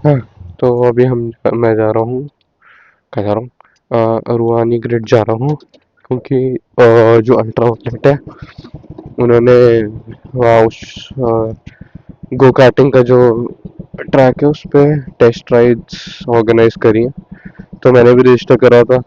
हाँ, तो अभी मैं जा रहा हूँ, कहाँ जा रहा हूँ, रूहानी ग्रिड जा रहा हूँ, क्योंकि जो अल्ट्रा वायलेट है उन्होंने वहाँ उस गो कार्टिंग का जो ट्रैक है उस पे टेस्ट राइड्स ऑर्गेनाइज करी हैं, तो मैंने भी रजिस्टर करा था।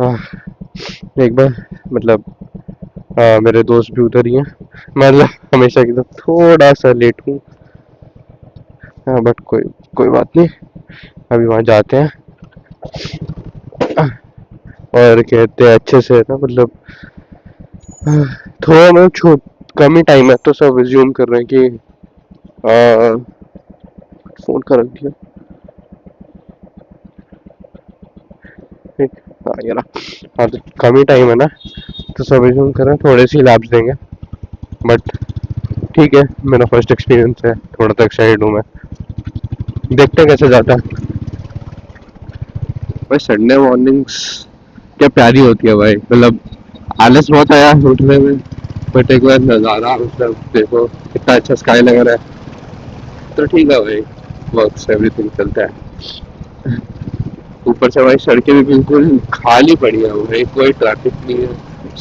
आह, एक बार मतलब मेरे दोस्त भी उधर ही हैं, मैं मतलब हमेशा की तरह थोड़ा सा लेट हूँ। हाँ, बट कोई कोई बात नहीं, अभी वहाँ जाते हैं और कहते हैं अच्छे से ना, मतलब थोड़ा मतलब छोट कम ही टाइम है, तो सब रिज्यूम कर रहे हैं कि फोन कर रख दिया। ठीक, हाँ ये रहा। हाँ, तो कम ही टाइम है ना, तो सब रिज्यूम कर रहे हैं, थोड़े से लैब्स देंगे, बट ठीक है, मेरा फर्स्ट एक्सपीरियंस है, थोड़ा तो एक्साइटेड हूँ मैं, देखते हैं कैसे जाता है। भाई संडे मॉर्निंग्स क्या प्यारी होती है भाई, मतलब आलस बहुत आया उठने में, बट एक बार नज़ारा मतलब देखो, कितना अच्छा स्काई लग रहा है, तो ठीक है भाई, वर्क्स एवरीथिंग चलता है। ऊपर से भाई सड़कें भी बिल्कुल खाली पड़ी है भाई, कोई ट्रैफिक नहीं है,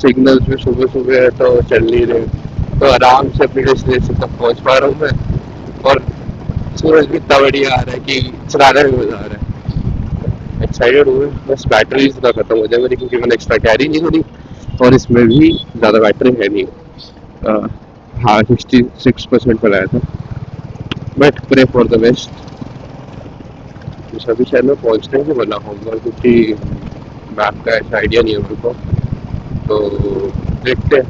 सिग्नल्स भी सुबह सुबह है तो चल नहीं रहे, तो आराम से अपनी डेस्टिनेशन तक पहुंच पा रहा हूँ मैं, और सूरज भी इतना बढ़िया आ रहा है कि चलाने में मजा आ रहा है। एक्साइटेड हूँ, बस बैटरी ना खत्म हो जाए मेरी, क्योंकि मैंने एक्स्ट्रा कैरी नहीं करी, और इसमें भी ज़्यादा बैटरी है नहीं। अ, हाँ 66% पर आया था, but pray for the best. अभी शायद मैं पहुंचने ही वाला होऊंगा, क्योंकि मैप का ऐसा आइडिया नहीं है मेरे को, तो देखते हैं।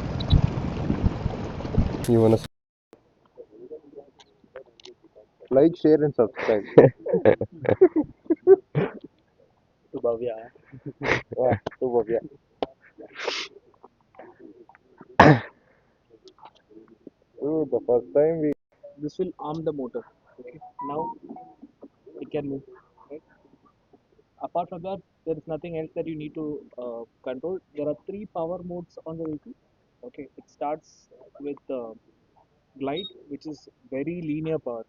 You wanna like, share and subscribe. to Bhavya. Yeah, super, yeah. Dude, the first time we This will arm the motor. Okay. Now it can move. Right. Apart from that, there is nothing else that you need to control. There are three power modes on the vehicle. Okay. It starts with glide, which is very linear power.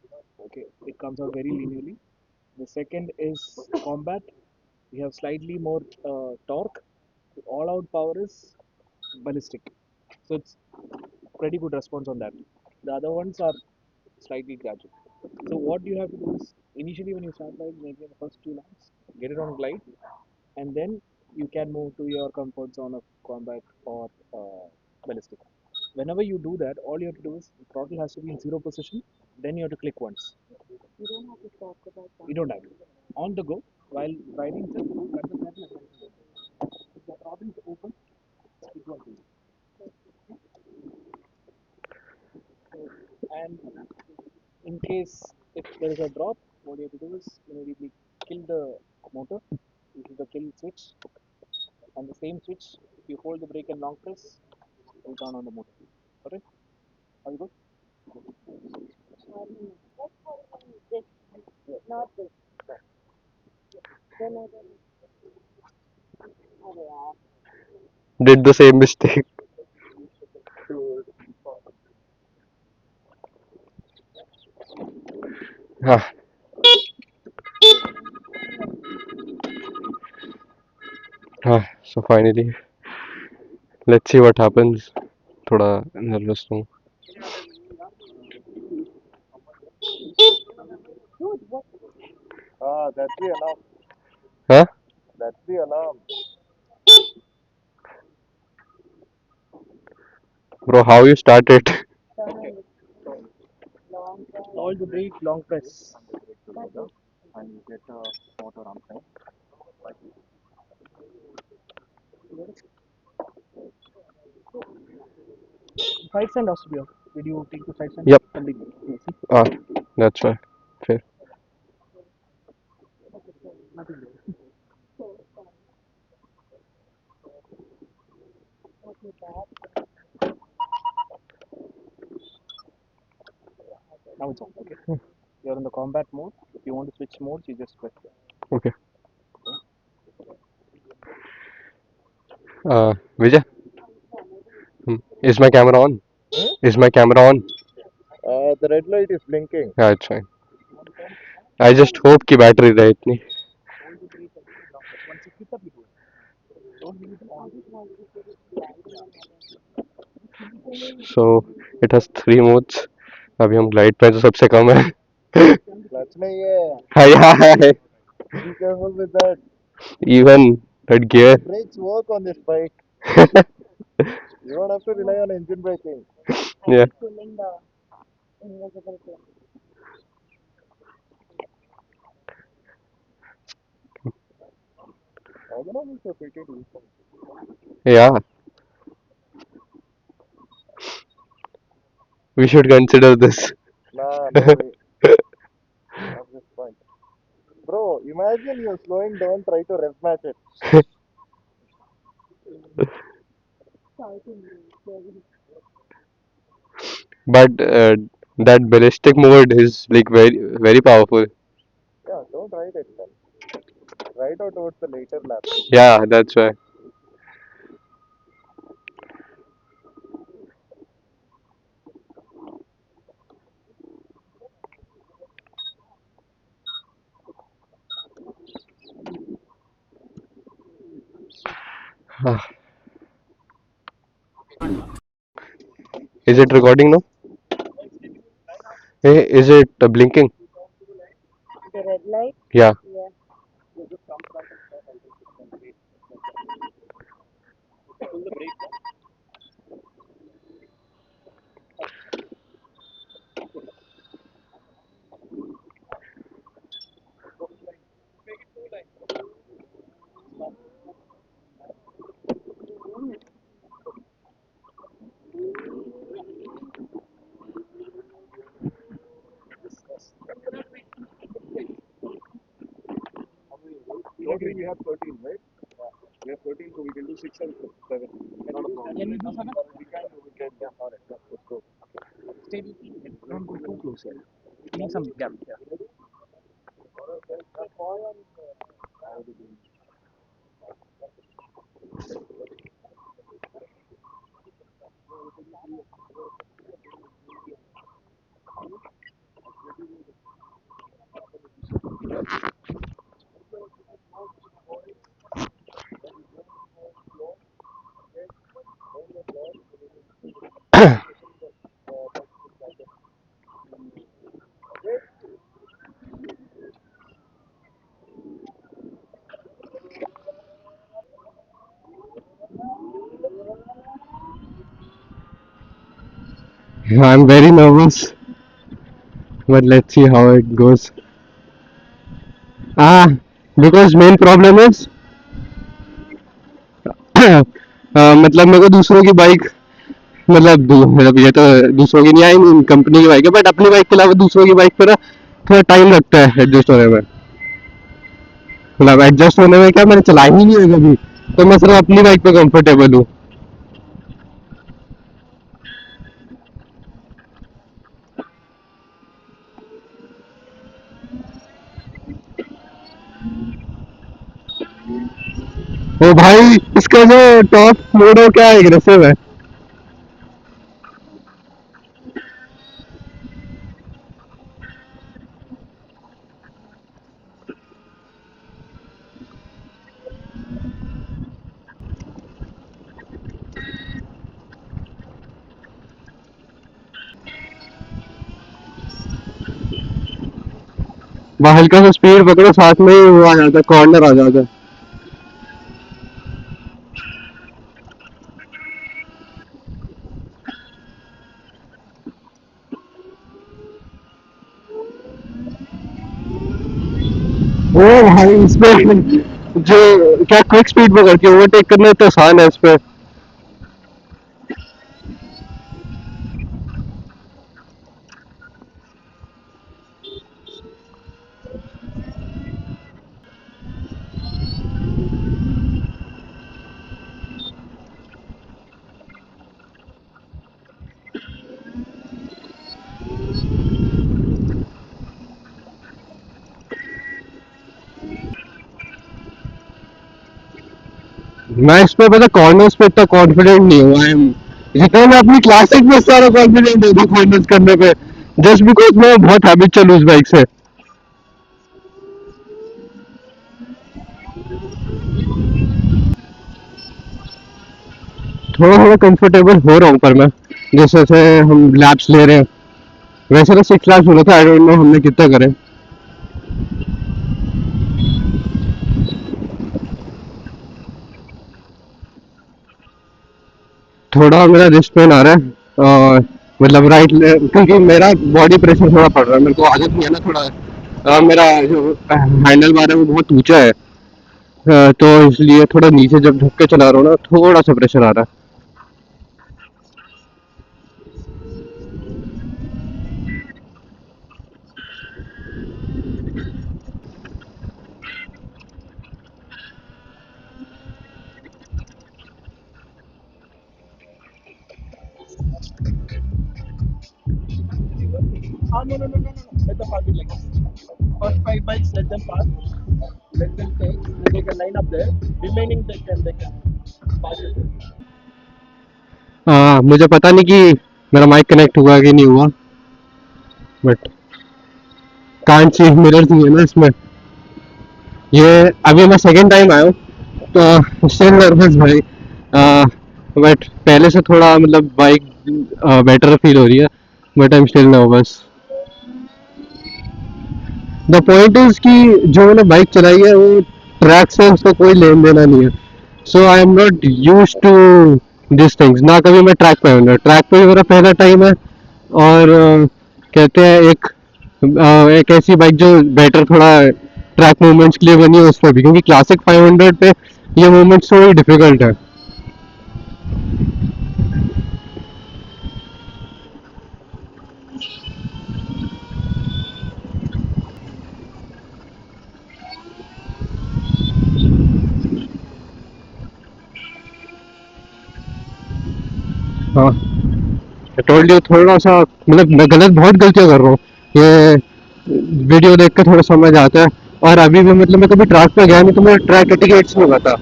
Okay. It comes out very linearly. The second is combat. We have slightly more torque. The all-out power is ballistic. So it's pretty good response on that. The other ones are slightly gradual. So what you have to do is initially when you start riding, maybe in the first 2 laps, get it on glide, and then you can move to your comfort zone of combat or ballistic. Whenever you do that, all you have to do is the throttle has to be in zero position. Then you have to click once. You don't have to talk about that. You don't have to. On the go, while riding, just cut the throttle and then if the throttle is open, it will be. And in case if there is a drop, what you have to do is immediately kill the motor. This is the kill switch, and the same switch, if you hold the brake and long press, it will turn on the motor. Alright, are you good? Not this. Then did the same mistake. हाँ, हाँ, so finally, let's see what happens. थोड़ा nervous हूँ। ah, that's the alarm. हाँ? That's the alarm. Bro, how you start it? Okay. Hold the brake, long press. Together, and you get a motor on time. 5 cent has to be off. Did you take the 5 cent? Yep. Something. Ah, that's right. Fair. Nothing. Now it's on. Okay. You're in the combat mode. If you want to switch modes, you just press there. Okay. Vijay, is my camera on? Is my camera on? The red light is blinking. Yeah, it's fine. I just hope कि battery रहे इतनी. Hold the brake a little longer. Once you pick up, you do it. Don't leave it on. So it has 3 modes. अभी हम glide पे हैं, जो सबसे कम है. क्लच नहीं है. हाय हाय. Be careful with that. Even that gear. Brakes work on this bike. You don't have to rely on engine braking. Yeah. Pulling the invisible pin. Ergonomics are pretty decent. Yeah. We should consider this. Nah, no way. Not this point. Bro, imagine you're slowing down, try to rev match it. Shouting very But that ballistic mode is like very powerful. Yeah, don't ride it then. Ride out towards the later laps. Yeah, that's why. Is it recording now? Hey, is it blinking? the red light. Yeah. Yeah. Pull the brake. Make it 2 lines. Totally we have 13, right? Yeah. We have 13, so we can do 6 and 7. Not a problem. Can we do 7? We can. Yeah, alright. Let's go. Stay with me. Don't go too close here. Leave some gap. Yeah. I'm very nervous, but let's see how it goes. Ah, because main problem is मतलब मेरे को दूसरों की bike मतलब ये तो दूसरों की नहीं आई, कंपनी की बाइक है, बट अपनी बाइक के अलावा दूसरों की बाइक पे ना थोड़ा टाइम लगता है एडजस्ट होने में. मतलब एडजस्ट होने में क्या, मैंने चलाई ही नहीं है कभी, तो मैं सिर्फ अपनी बाइक पे कंफर्टेबल हूँ. ओ भाई, इसका जो टॉप मोड है क्या एग्रेसिव है. वहाँ हल्का सा स्पीड पकड़ो, साथ में ही वो आ जाता है, कॉर्नर आ जाता है. ओ भाई, इसमें जो क्या क्विक स्पीड पकड़ के ओवरटेक करना इतना आसान है इस पे. मैं इस पे पता कॉर्नर्स पे इतना कॉन्फिडेंट नहीं हूँ. आई एम जितना मैं अपनी क्लासिक में सारा कॉन्फिडेंट हूँ कॉर्नर्स करने पे, जस्ट बिकॉज मैं बहुत हैबिट चलू उस बाइक से. थोड़ा थोड़ा कंफर्टेबल हो रहा हूँ, पर मैं जैसे जैसे हम लैब्स ले रहे हैं, वैसे तो 6 लैब्स हो रहा था, आई डोंट नो हमने कितना करे। थोड़ा मेरा रिस्ट पेन आ रहा है, और मतलब राइट, क्योंकि मेरा बॉडी प्रेशर थोड़ा पड़ रहा है, मेरे को आदत नहीं है ना थोड़ा। मेरा जो हैंडल बार है वो बहुत ऊंचा है, तो इसलिए थोड़ा नीचे जब झुक के चला रहा हूँ ना, थोड़ा सा प्रेशर आ रहा Ah, no, no, no, no, no, no. Let the party like this. First 5 bikes, let them pass. Let them take. They can line up there. Remaining, they can pass it. मुझे पता नहीं कि मेरा mic connect हुआ कि नहीं हुआ, but can't see mirror थी है ना इसमें। ये अभी मैं सेकंड टाइम आया हूँ, तो स्टिल नर्वस भाई, बट पहले से थोड़ा मतलब बाइक बेटर फील हो रही है, but I am still nervous. The point is कि जो मैंने बाइक चलाई है वो ट्रैक से उसका कोई लेन देना नहीं है, so I am not use to this things. ना कभी मैं ट्रैक पे हूँ, ट्रैक पे मेरा पहला टाइम है, और कहते हैं एक ऐसी बाइक जो बेटर थोड़ा ट्रैक मूवमेंट्स के लिए बनी है उस पर भी, क्योंकि क्लासिक 500 पे ये मूवमेंट्स थोड़ी डिफिकल्ट है। हाँ, टोल्ड यू थोड़ा सा, मतलब मैं बहुत गलतियां कर रहा हूँ, ये वीडियो देख के थोड़ा समझ आता है। और अभी भी मतलब मैं कभी ट्रैक पे गया नहीं, तो मैं ट्रैक एटिकेट्स नहीं पता,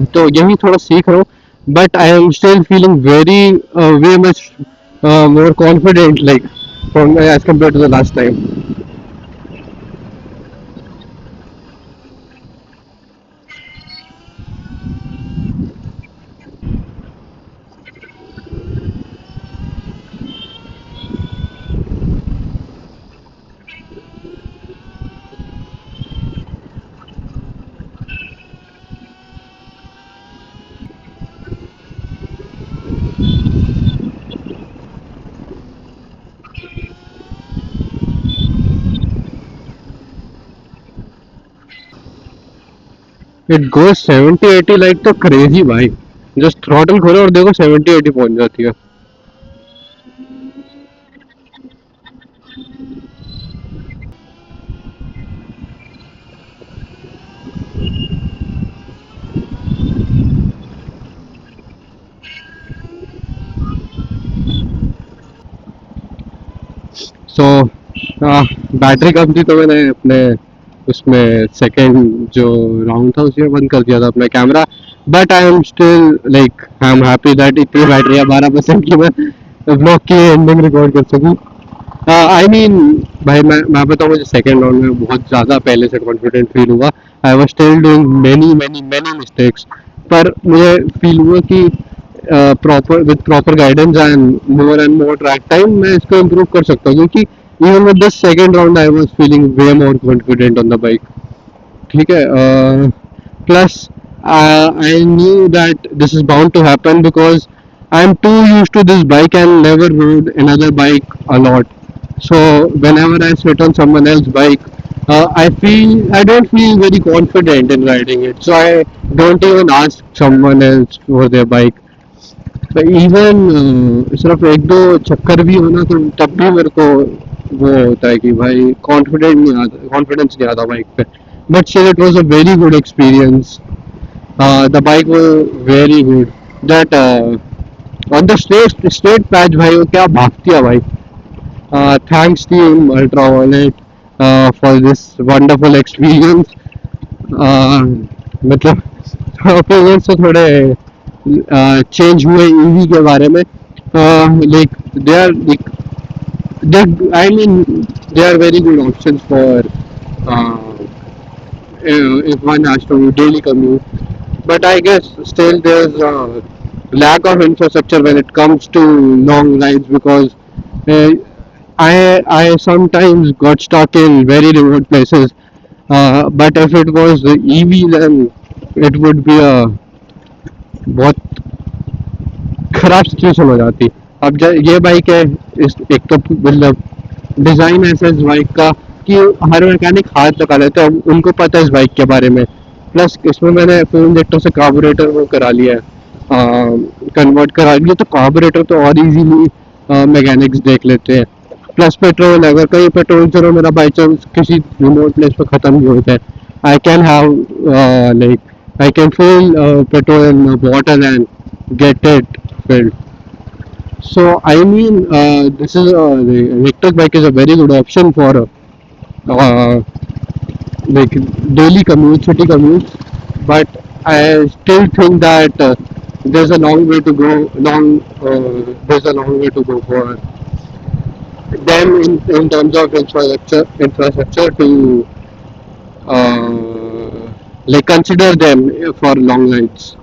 तो यही थोड़ा सीख रहा हूँ, but I am still feeling very way much more confident, like from as compare to the last time. It goes 70-80 like, तो क्रेजी भाई, जस्ट थ्रॉटल खोलो और देखो 70-80 पहुंच जाती है। सो बैटरी कम थी, तो मैंने अपने उसमें सेकंड जो राउंड था उसमें बंद कर दिया था अपना camera, but I am still like I am happy that इतनी बैटरी है 12% की, मैं ब्लॉग की एंडिंग रिकॉर्ड कर सकूँ। आई मीन भाई, मैं बताऊँ, मुझे सेकंड राउंड में बहुत ज़्यादा पहले से कॉन्फिडेंट फील हुआ। I was still doing many many many mistakes, पर मुझे फील हुआ कि proper with proper guidance and more track time मैं इसको इम्प्रूव कर सकता हूँ, क्योंकि even with the second round I was feeling way more confident on the bike. ठीक है, plus I knew that this is bound to happen because I'm too used to this bike and never rode another bike a lot. So whenever I sit on someone else's bike, I don't feel very confident in riding it. So I don't even ask someone else for their bike. तो even सिर्फ एक दो चक्कर भी हो ना, तो तब भी मेरे को वो होता है कि भाई कॉन्फिडेंस नहीं आता बाइक पे, but still it was a very good experience. The bike was very good, that on the straight patch भाई वो क्या भागती है भाई। Thanks team Ultraviolette for this wonderful experience. मतलब ओपिनियंस तो थोड़े चेंज हुए ईवी के बारे में, like they are like they I mean they are very good options for if one has to daily commute, but I guess still there's lack of infrastructure when it comes to long rides because uh, I sometimes got stuck in very remote places. But if it was the EV, then it would be a बहुत खराब situation हो जाती. अब ये bike है, इस एक तो मतलब डिजाइन ऐसा है इस बाइक का कि हर मैकेनिक हाथ लगा लेते हैं, उनको पता है इस बाइक के बारे में. प्लस इसमें मैंने फ्यूल इंजेक्टर से कार्बोरेटर वो करा लिया है, कन्वर्ट करा लिया, तो कार्बोरेटर तो और इजीली मैकेनिक्स देख लेते हैं. प्लस पेट्रोल, अगर कहीं पेट्रोल जरूर मेरा बाई चांस किसी रिमोट प्लेस पे खत्म भी होता है, I can have like I can fill petrol in a bottle and get it filled. So I mean, this is the electric bike is a very good option for uh, like daily commute, city commute. But I still think that there's a long way to go. There's a long way to go for them in terms of infrastructure to like consider them for long rides.